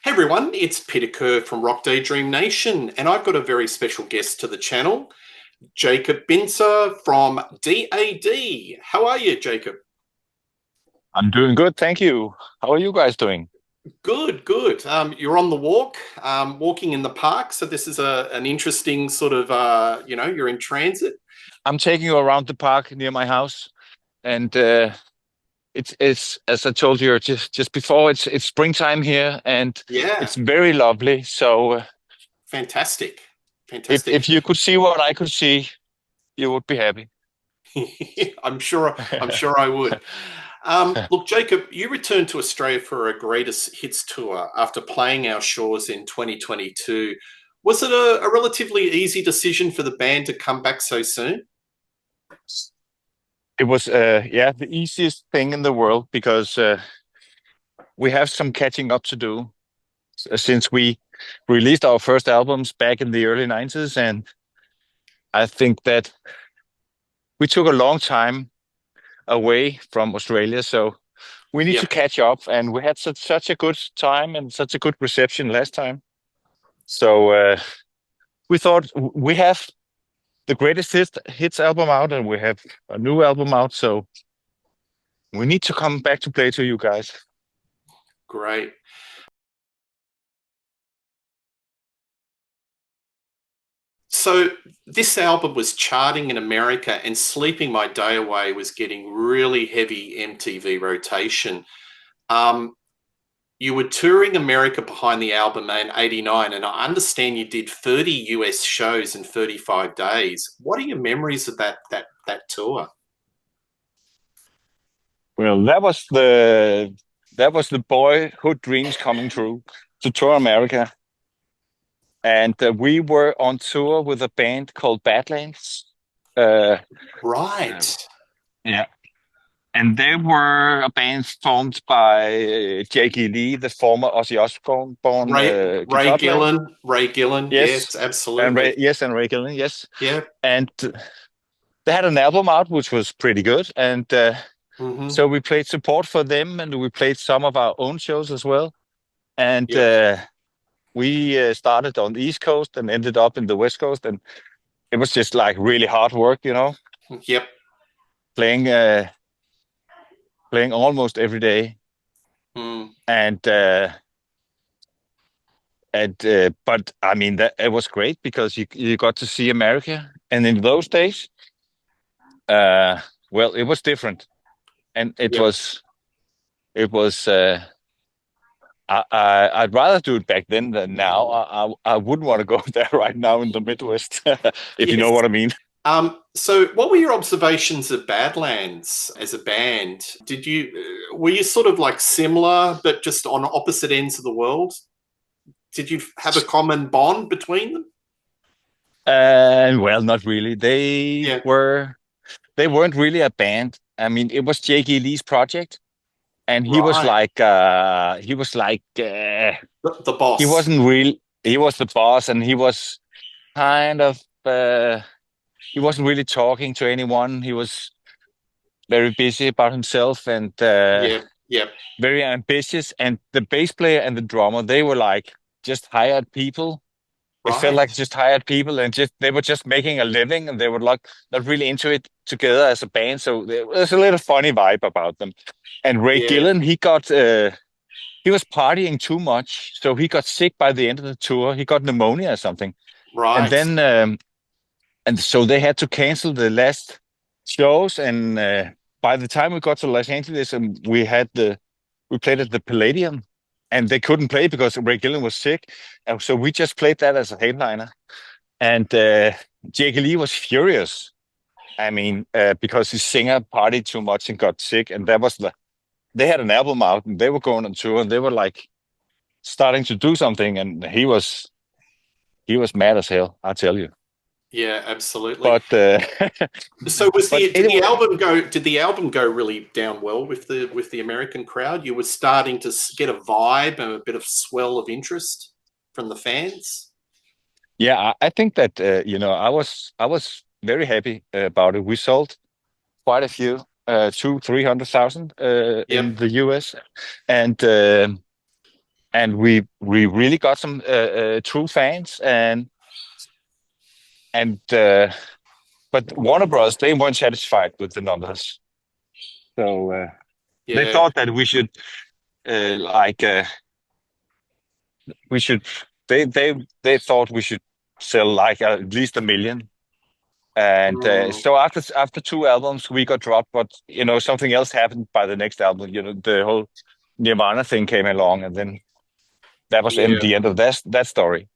Hey everyone, it's Peter Kerr from Rock Daydream Nation, and I've got a very special guest to the channel, Jacob Binzer from D-A-D. How are you, Jacob? I'm doing good, thank you. How are you guys doing? Good, good. You're on the walk, walking in the park, so this is an interesting sort of, you're in transit. I'm taking you around the park near my house, and it's as I told you just before. It's springtime here, and Yeah, it's very lovely. So fantastic, if fantastic. you could see what I could see, you would be happy. I'm sure I would. Look, Jacob, you returned to Australia for a greatest hits tour after playing our shores in 2022. Was it a relatively easy decision for the band to come back so soon? It was yeah, the easiest thing in the world because we have some catching up to do since we released our first albums back in the early 90s, and I think that we took a long time away from Australia, so we need to Yep. catch up. And we had such a good time and such a good reception last time. So we thought we have the greatest hits album out, and we have a new album out. So we need to come back to play to you guys. Great. So this album was charting in America, and Sleeping My Day Away was getting really heavy MTV rotation. Um, you were touring America behind the album in '89, and I understand you did 30 US shows in 35 days. What are your memories of that tour? Well, that was the boyhood dreams coming true to tour America. And we were on tour with a band called Badlands. Uh, uh, Right. yeah, and they were a band formed by J.K. Lee, the former Ozzy Osbourne Ray guitar player. Gillen. Ray Gillen. Yes, Yes, absolutely. And Ray Gillen, yes. Yeah. And they had an album out which was pretty good, and Hmm. so we played support for them, and we played some of our own shows as well. And Yep. we started on the East Coast and ended up in the West Coast, and it was just like really hard work, Yep. playing playing almost every day. Mm. And but I mean that it was great because you got to see America, and in those days, uh, well, it was different, and Yep. it was. I'd rather do it back then than now. I wouldn't want to go there right now in the Midwest, if you know Yes. what I mean. So what were your observations of Badlands as a band? Were you sort of like similar, but just on opposite ends of the world? Did you have a common bond between them? Well, not really. Yeah. They weren't really a band. I mean, it was J.K. Lee's project, and Right. he was like The he boss. wasn't real. He was the boss, and he was kind of he wasn't really talking to anyone. He was very busy about himself and Yeah. Yeah. very ambitious. And the bass player and the drummer, they were like just hired people. It felt Right. like just hired people, and just they were just making a living, and they were like not really into it together as a band. So there was a little funny vibe about them. And Ray Yeah. Gillen, he was partying too much, so he got sick by the end of the tour. He got pneumonia or something, and Right. then and so they had to cancel the last shows. And by the time we got to Los Angeles, and we played at the Palladium, and they couldn't play because Ray Gillen was sick, and so we just played that as a headliner. And Jake Lee was furious. I mean, because his singer partied too much and got sick, and they had an album out and they were going on tour and they were like starting to do something, and he was mad as hell, I tell you. Yeah, absolutely. But So was but did the anyway, album go really down well with the American crowd? You were starting to get a vibe and a bit of swell of interest from the fans? yeah, I think that I was very happy about it. We sold quite a few, two, 300,000 Yep. in the US, and and we really got some true fans, and but Warner Bros. They weren't satisfied with the numbers, so they Yeah. thought that we should like we should they thought we should sell like at least 1 million. And Mm, so after two albums, we got dropped, but something else happened by the next album. The whole Nirvana thing came along, and then that was yeah. the end of that story.